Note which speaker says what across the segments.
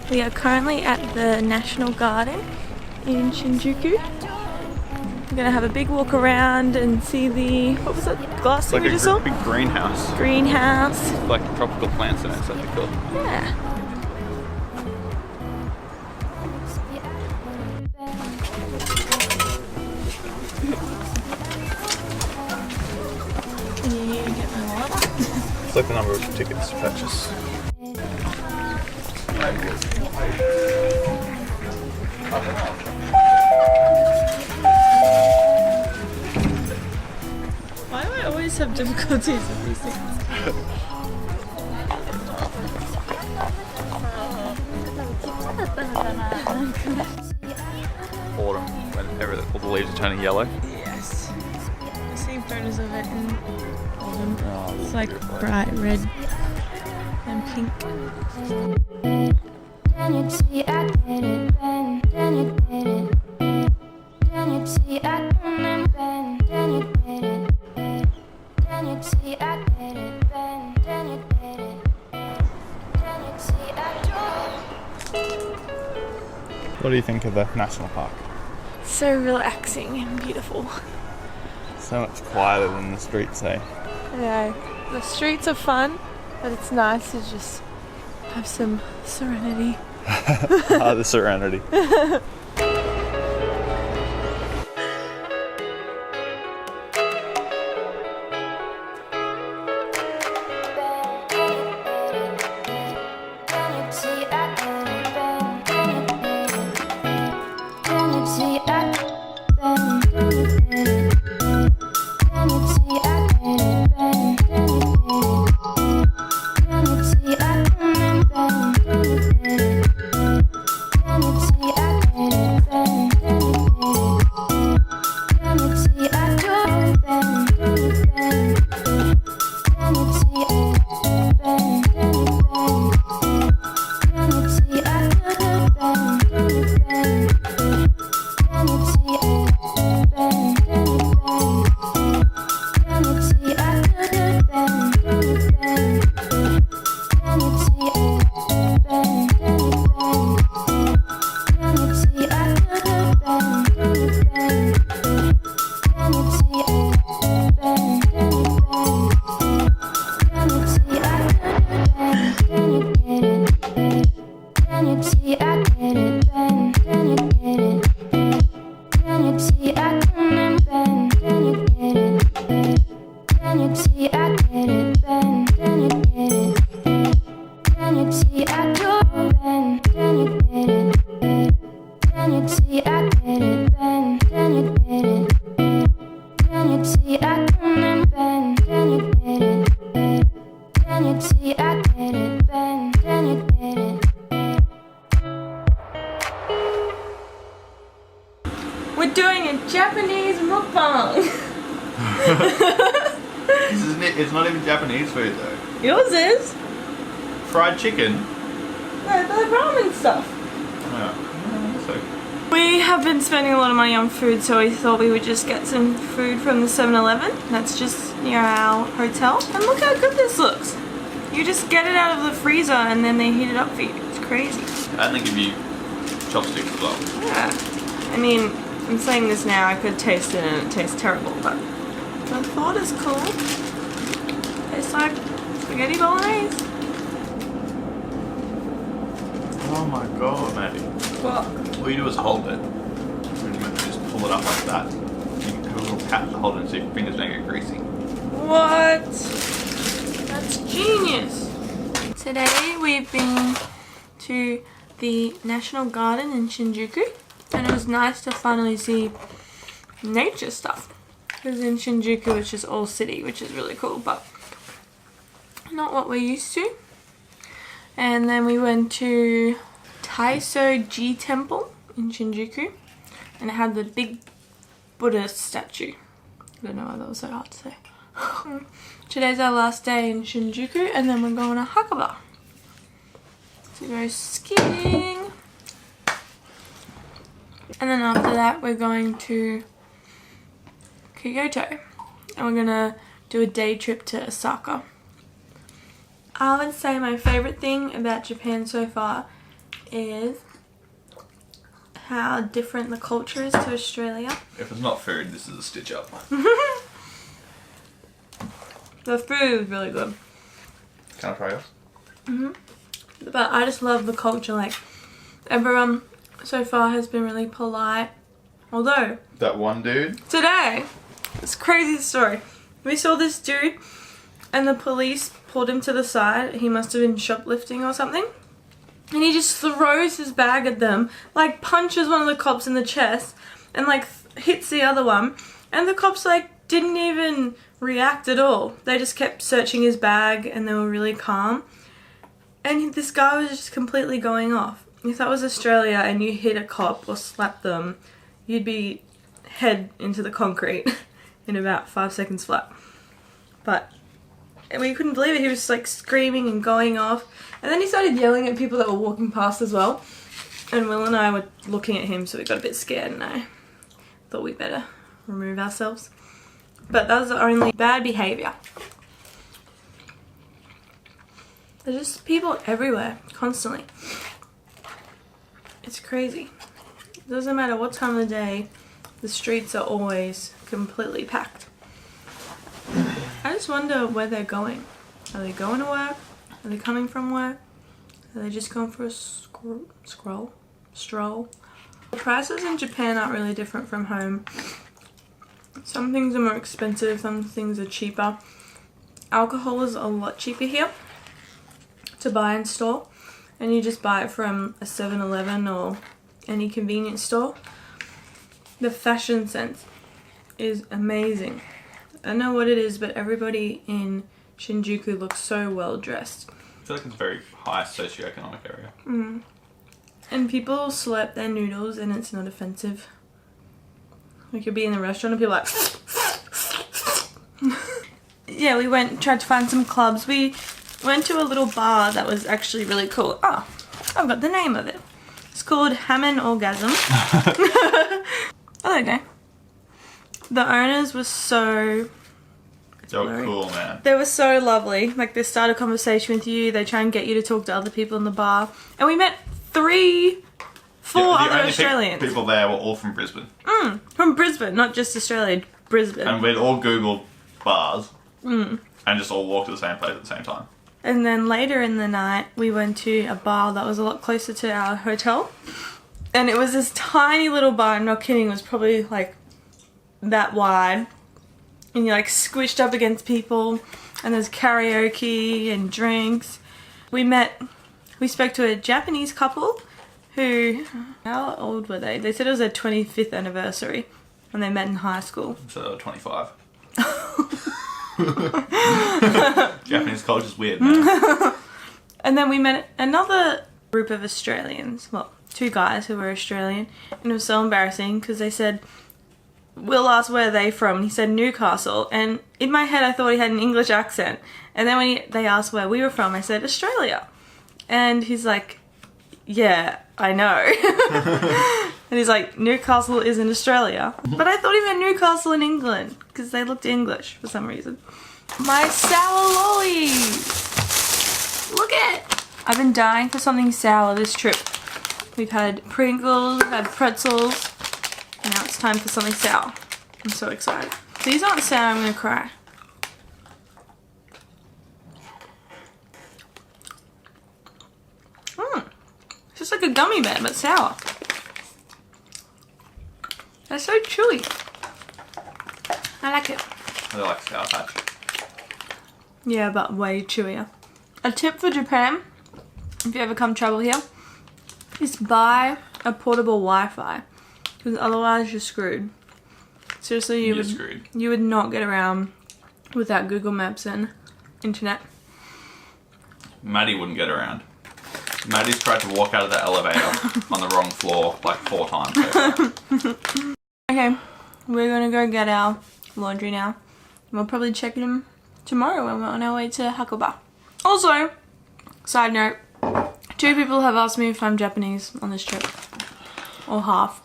Speaker 1: We are currently at the National Garden in Shinjuku. We're gonna have a big walk around and see the, what was that glass thing we just saw?
Speaker 2: Like a big greenhouse.
Speaker 1: Greenhouse.
Speaker 2: Like tropical plants in it, so that'd be cool.
Speaker 1: Yeah.
Speaker 2: It's like the number of tickets to purchase.
Speaker 1: Why do I always have difficulties with these things?
Speaker 2: Autumn, whenever all the leaves are turning yellow.
Speaker 1: Yes. I've seen photos of it in autumn.
Speaker 2: Oh,
Speaker 1: It's like bright red and pink.
Speaker 2: What do you think of the national park?
Speaker 1: So relaxing and beautiful.
Speaker 2: So much quieter than the streets, eh?
Speaker 1: Yeah, the streets are fun, but it's nice to just have some serenity.
Speaker 2: The serenity.
Speaker 1: We're doing a Japanese mukbang.
Speaker 2: It's not even Japanese food though.
Speaker 1: Yours is?
Speaker 2: Fried chicken.
Speaker 1: No, the ramen stuff.
Speaker 2: Yeah. So.
Speaker 1: We have been spending a lot of money on food, so we thought we would just get some food from the 7-Eleven. That's just near our hotel. And look how good this looks. You just get it out of the freezer and then they heat it up for you. It's crazy.
Speaker 2: And they give you chopsticks as well.
Speaker 1: Yeah. I mean, I'm saying this now, I could taste it and it tastes terrible, but the thought is cool. Tastes like spaghetti bolognese.
Speaker 2: Oh my god, Maddie.
Speaker 1: What?
Speaker 2: All you do is hold it. And you just pull it up like that. You can have a little tap to hold it so your fingers don't get greasy.
Speaker 1: What? That's genius. Today we've been to the National Garden in Shinjuku. And it was nice to finally see nature stuff. Because in Shinjuku it's just all city, which is really cool, but not what we're used to. And then we went to Taiso-ji Temple in Shinjuku. And it had the big Buddha statue. I don't know why that was so hard to say. Today's our last day in Shinjuku, and then we're going to Hakaba to go skiing. And then after that we're going to Kyoto, and we're gonna do a day trip to Osaka. I would say my favorite thing about Japan so far is how different the culture is to Australia.
Speaker 2: If it's not food, this is a stitch up.
Speaker 1: The food is really good.
Speaker 2: Can I try yours?
Speaker 1: But I just love the culture. Like, everyone so far has been really polite. Although,
Speaker 2: That one dude?
Speaker 1: today, it's a crazy story. We saw this dude and the police pulled him to the side. He must have been shoplifting or something. And he just throws his bag at them, like punches one of the cops in the chest and like hits the other one. And the cops like didn't even react at all. They just kept searching his bag and they were really calm. And this guy was just completely going off. If that was Australia and you hit a cop or slapped them, you'd be head into the concrete in about 5 seconds flat. But we couldn't believe it. He was like screaming and going off. And then he started yelling at people that were walking past as well. And Will and I were looking at him, so we got a bit scared and I thought we'd better remove ourselves. But that was the only bad behaviour. There's just people everywhere, constantly. It's crazy. It doesn't matter what time of the day, the streets are always completely packed. I just wonder where they're going. Are they going to work? Are they coming from work? Are they just going for a stroll? The prices in Japan aren't really different from home. Some things are more expensive, some things are cheaper. Alcohol is a lot cheaper here to buy in store. And you just buy it from a 7-Eleven or any convenience store. The fashion sense is amazing. I don't know what it is, but everybody in Shinjuku looks so well dressed.
Speaker 2: I feel like it's a very high socioeconomic area.
Speaker 1: And people slurp their noodles and it's not offensive. We could be in the restaurant and people are like... Yeah, we tried to find some clubs. We went to a little bar that was actually really cool. Oh, I've got the name of it. It's called Hammond Orgasm. Oh, there you go. The owners were so...
Speaker 2: They were cool, man.
Speaker 1: They were so lovely. Like, they start a conversation with you. They try and get you to talk to other people in the bar. And we met 4 other Australians.
Speaker 2: People there were all from Brisbane.
Speaker 1: From Brisbane, not just Australia. Brisbane.
Speaker 2: And we'd all Googled bars. And just all walked to the same place at the same time.
Speaker 1: And then later in the night, we went to a bar that was a lot closer to our hotel. And it was this tiny little bar. I'm not kidding. It was probably like that wide. And you're like squished up against people. And there's karaoke and drinks. We spoke to a Japanese couple who, how old were they? They said it was their 25th anniversary. And they met in high school.
Speaker 2: So they were 25. Japanese culture's weird, man.
Speaker 1: And then we met another group of Australians. Well, 2 guys who were Australian. And it was so embarrassing because they said, Will asked where are they from. He said Newcastle. And in my head I thought he had an English accent. And then when they asked where we were from, I said Australia. And he's like, yeah, I know. And he's like, Newcastle is in Australia. But I thought he meant Newcastle in England because they looked English for some reason. My sour lollies! Look at it! I've been dying for something sour this trip. We've had Pringles, we've had pretzels, and now it's time for something sour. I'm so excited. If these aren't sour, I'm gonna cry. It's just like a gummy bear, but sour. They're so chewy. I like it.
Speaker 2: I like Sour Patch.
Speaker 1: Yeah, but way chewier. A tip for Japan, if you ever come travel here, is buy a portable Wi-Fi. Because otherwise you're screwed. Seriously, you would not get around without Google Maps and internet.
Speaker 2: Maddie wouldn't get around. Maddie's tried to walk out of the elevator on the wrong floor like 4 times.
Speaker 1: Okay, we're gonna go get our laundry now. We'll probably check them tomorrow when we're on our way to Hakuba. Also, side note, 2 people have asked me if I'm Japanese on this trip. Or half.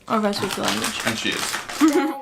Speaker 1: Or if I speak the language.
Speaker 2: And she is.